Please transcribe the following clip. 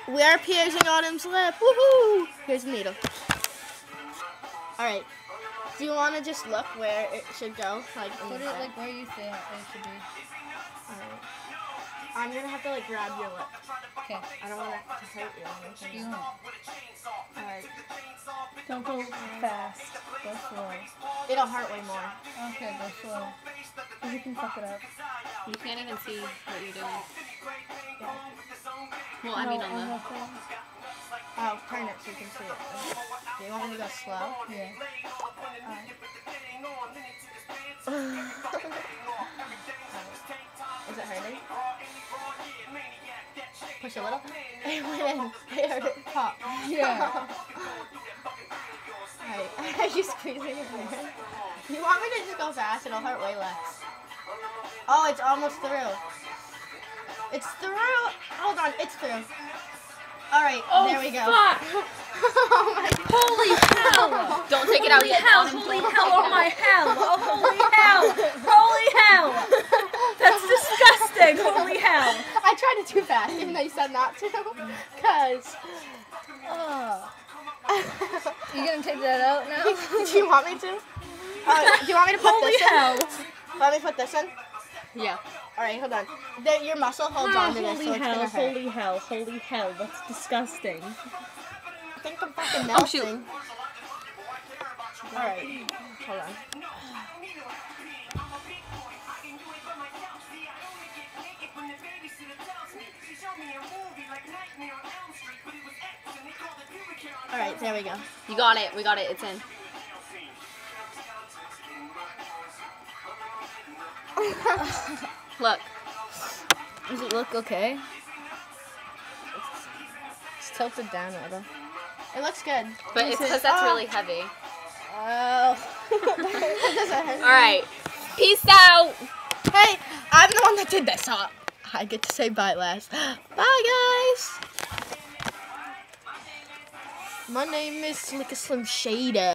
We are piercing Autumn's lip. Woohoo! Here's the needle. Alright. Do you want to just look where it should go? Like, Put it like where you think it should be. Alright. I'm gonna have to like grab your lip. Okay. I don't want to hurt you or anything. You won't. Alright. Don't go fast. Go slow. It'll hurt way more. Okay, go slow. You can fuck it up. You can't even see what you're doing. Yeah. Well, I mean on the... Oh, turn it so you can see it. Do you want me to go slow? Yeah. Is it hurting? Push a little. It went in. I heard it pop. Yeah. Alright. Are you squeezing it in? You want me to just go fast? It'll hurt way less. Oh, it's almost through. It's through. Hold on. It's through. Alright. Oh, there we go. Fuck. Oh my God. Holy hell! Don't take it out yet. Holy hell! Oh my hell! Oh, holy hell! Holy hell! That's disgusting! Holy hell! I tried it too fast, even though you said not to. Cause. You gonna take that out now? Do you want me to? Do you want me to put Holy this hell! in? Want me to put this in? Yeah. Alright, hold on. Your muscle holds on to this, so it's gonna hurt. Holy hell! Holy hell! That's disgusting. I think I'm fucking melting. Oh, shoot. Alright, hold on. Alright, there we go. You got it. We got it. It's in. Look. Does it look okay? It's tilted down a little. It looks good. But it's because that's really heavy. Oh. Does it hurt? Alright. Peace out. Hey, I'm the one that did this, so I get to say bye last. Bye, guys. My name is Slick Slim Shader.